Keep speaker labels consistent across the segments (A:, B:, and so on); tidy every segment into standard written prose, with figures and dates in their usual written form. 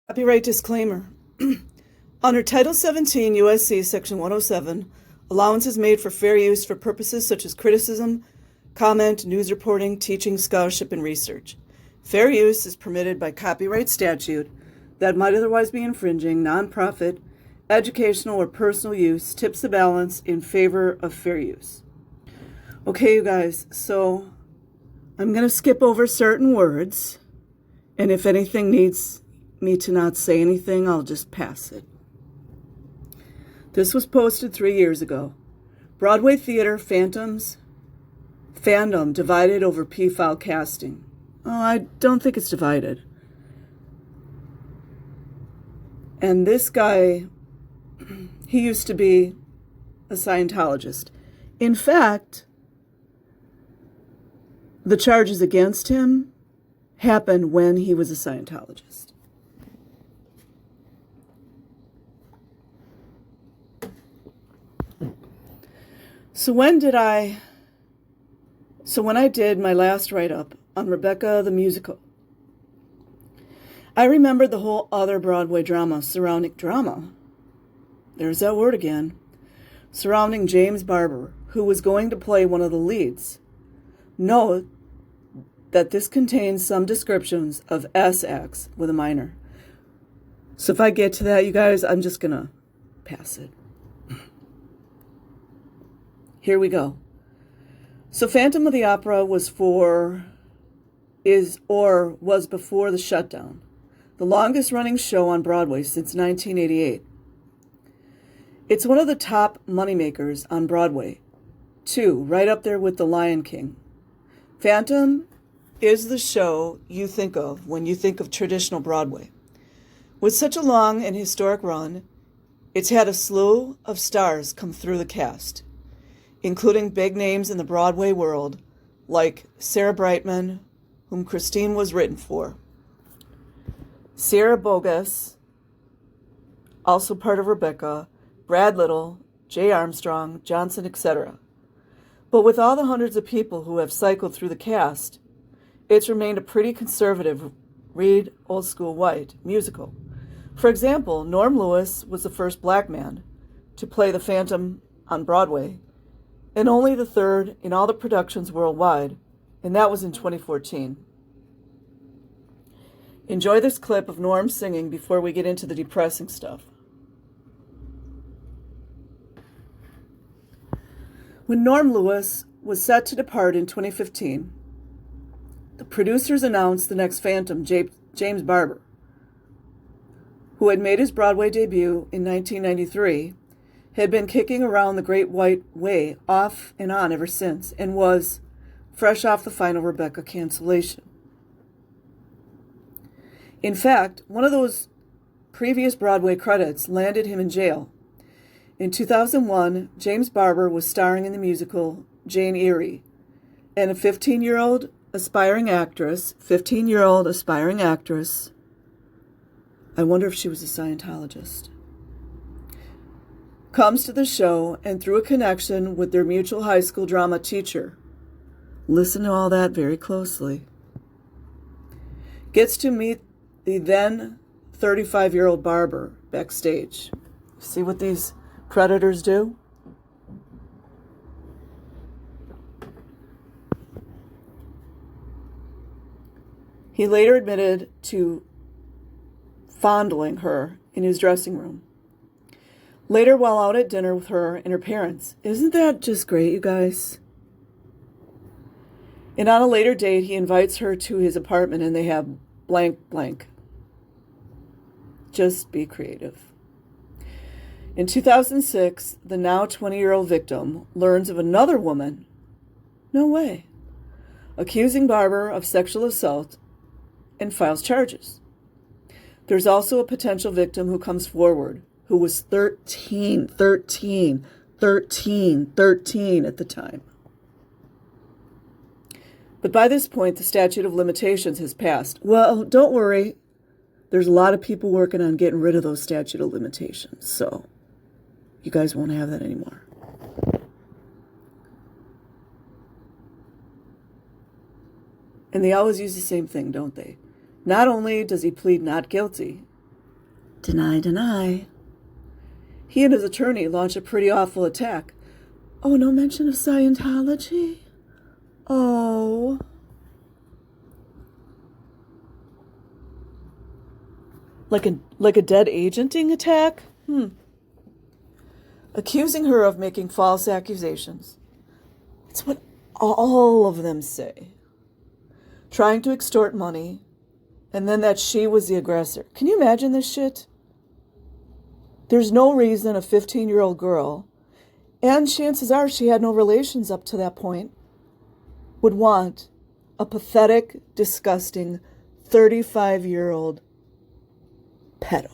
A: Copyright disclaimer. Under Title 17 U.S.C. Section 107, allowance is made for fair use for purposes such as criticism, comment, news reporting, teaching, scholarship, and research. Fair use is permitted by copyright statute that might otherwise be infringing. Nonprofit, educational, or personal use tips the balance in favor of fair use. Okay, you guys, so I'm going to skip over certain words, and if anything needs me to not say anything, I'll just pass it. This was posted 3 years ago. Broadway theater fandom divided over phile casting. Oh, I don't think it's divided. And this guy, he used to be a Scientologist. In fact, the charges against him happened when he was a Scientologist. So when I did my last write-up on Rebecca the musical, I remembered the whole other Broadway drama surrounding there's that word again, surrounding James Barbour, who was going to play one of the leads. Note that this contains some descriptions of S acts with a minor. So if I get to that, you guys, I'm just going to pass it. Here we go. So Phantom of the Opera was before the shutdown, the longest running show on Broadway since 1988. It's one of the top moneymakers on Broadway, too, right up there with The Lion King. Phantom is the show you think of when you think of traditional Broadway. With such a long and historic run, it's had a slew of stars come through the cast, including big names in the Broadway world, like Sarah Brightman, whom Christine was written for, Sierra Bogas, also part of Rebecca, Brad Little, Jay Armstrong, Johnson, etc. But with all the hundreds of people who have cycled through the cast, it's remained a pretty conservative, read old school white musical. For example, Norm Lewis was the first black man to play the Phantom on Broadway, and only the third in all the productions worldwide, and that was in 2014. Enjoy this clip of Norm singing before we get into the depressing stuff. When Norm Lewis was set to depart in 2015, the producers announced the next Phantom, James Barbour, who had made his Broadway debut in 1993, had been kicking around the Great White Way off and on ever since, and was fresh off the final Rebecca cancellation. In fact, one of those previous Broadway credits landed him in jail. In 2001, James Barbour was starring in the musical Jane Eyre, and a 15-year-old aspiring actress, I wonder if she was a Scientologist, comes to the show, and through a connection with their mutual high school drama teacher, listen to all that very closely, gets to meet the then 35-year-old Barbour backstage. See what these predators do? He later admitted to fondling her in his dressing room. Later, while out at dinner with her and her parents. Isn't that just great, you guys? And on a later date, he invites her to his apartment and they have blank blank. Just be creative. In 2006, the now 20-year-old victim learns of another woman, no way, accusing Barbour of sexual assault and files charges. There's also a potential victim who comes forward, who was 13 at the time. But by this point, the statute of limitations has passed. Well, don't worry. There's a lot of people working on getting rid of those statute of limitations, so you guys won't have that anymore. And they always use the same thing, don't they? Not only does he plead not guilty, Deny, deny. He and his attorney launch a pretty awful attack. Oh, no mention of Scientology? Oh. Like a dead agenting attack? Accusing her of making false accusations. It's what all of them say. Trying to extort money, and then that she was the aggressor. Can you imagine this shit? There's no reason a 15-year-old girl, and chances are she had no relations up to that point, would want a pathetic, disgusting 35-year-old pedo.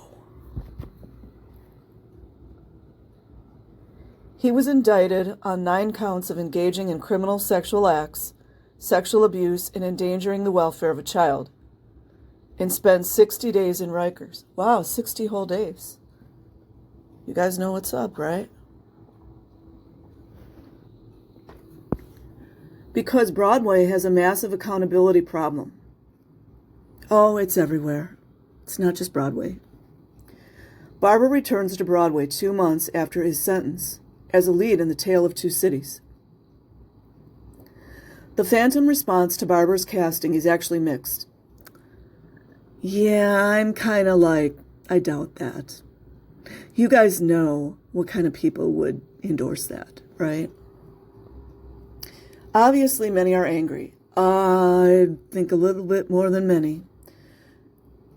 A: He was indicted on 9 counts of engaging in criminal sexual acts, sexual abuse, and endangering the welfare of a child, and spent 60 days in Rikers. Wow, 60 whole days. You guys know what's up, right? Because Broadway has a massive accountability problem. Oh, it's everywhere. It's not just Broadway. Barbour returns to Broadway 2 months after his sentence as a lead in The Tale of Two Cities. The Phantom response to Barbour's casting is actually mixed. Yeah, I'm kind of like, I doubt that. You guys know what kind of people would endorse that, right? Obviously, many are angry. I think a little bit more than many.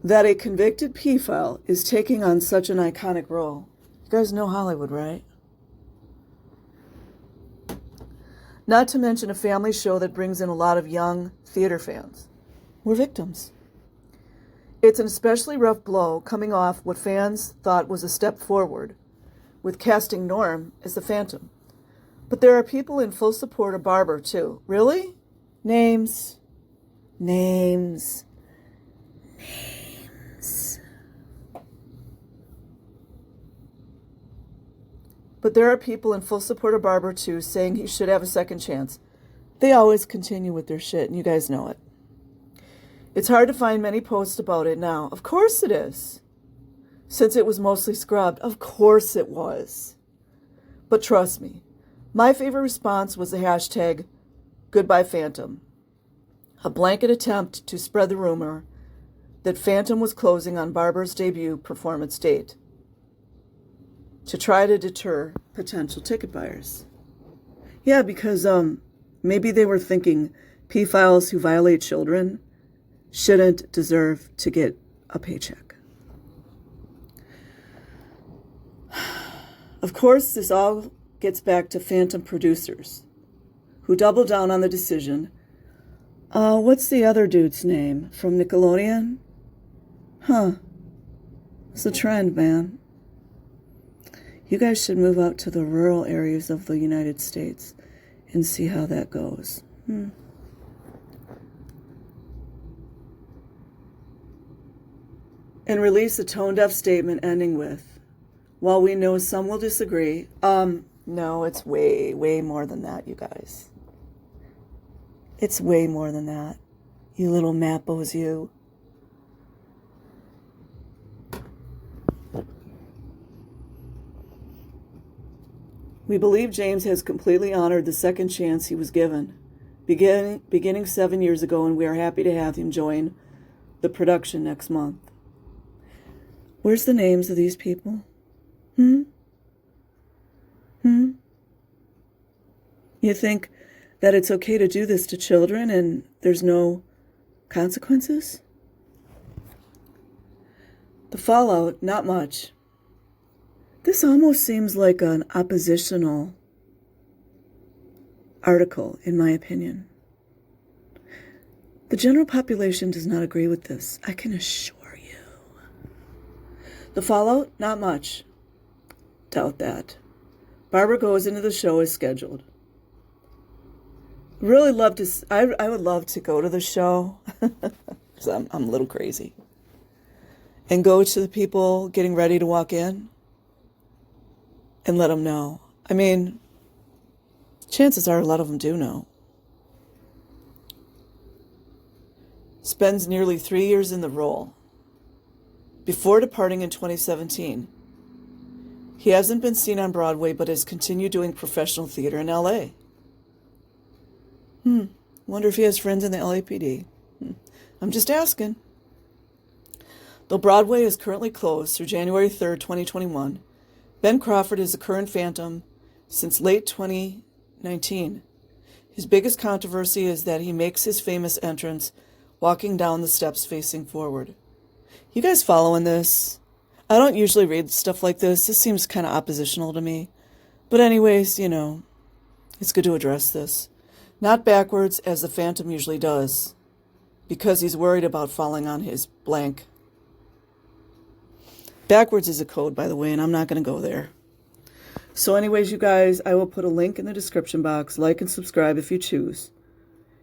A: That a convicted phile is taking on such an iconic role. You guys know Hollywood, right? Not to mention a family show that brings in a lot of young theater fans. We're victims. It's an especially rough blow coming off what fans thought was a step forward with casting Norm as the Phantom. But there are people in full support of Barbour, too. Really? Names. But there are people in full support of Barbour, too, saying he should have a second chance. They always continue with their shit, and you guys know it. It's hard to find many posts about it now. Of course it is. Since it was mostly scrubbed. Of course it was. But trust me, my favorite response was the hashtag Goodbye Phantom. A blanket attempt to spread the rumor that Phantom was closing on Barbour's debut performance date to try to deter potential ticket buyers. Yeah, because maybe they were thinking phile who violate children shouldn't deserve to get a paycheck. Of course, this all gets back to Phantom producers, who doubled down on the decision. What's the other dude's name? From Nickelodeon? It's a trend, man. You guys should move out to the rural areas of the United States and see how that goes. And release a tone-deaf statement ending with, while we know some will disagree, no, it's way, way more than that, you guys. It's way more than that. You little mappos, you. We believe James has completely honored the second chance he was given, beginning 7 years ago, and we are happy to have him join the production next month. Where's the names of these people? You think that it's okay to do this to children and there's no consequences? The fallout, not much. This almost seems like an oppositional article, in my opinion. The general population does not agree with this, I can assure you. The fallout, not much. Doubt that. Barbour goes into the show as scheduled. Really love to. I would love to go to the show because I'm a little crazy, and go to the people getting ready to walk in and let them know. I mean, chances are a lot of them do know. Spends nearly 3 years in the role. before departing in 2017. He hasn't been seen on Broadway, but has continued doing professional theater in L.A. Wonder if he has friends in the LAPD. I'm just asking. Though Broadway is currently closed through January 3rd, 2021, Ben Crawford is the current Phantom since late 2019. His biggest controversy is that he makes his famous entrance walking down the steps facing forward. You guys following this? I don't usually read stuff like this. This seems kind of oppositional to me. But anyways, it's good to address this. Not backwards as the Phantom usually does, because he's worried about falling on his blank. Backwards is a code, by the way, and I'm not going to go there. So anyways, you guys, I will put a link in the description box. Like and subscribe if you choose.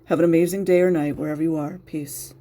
A: Have an amazing day or night wherever you are. Peace.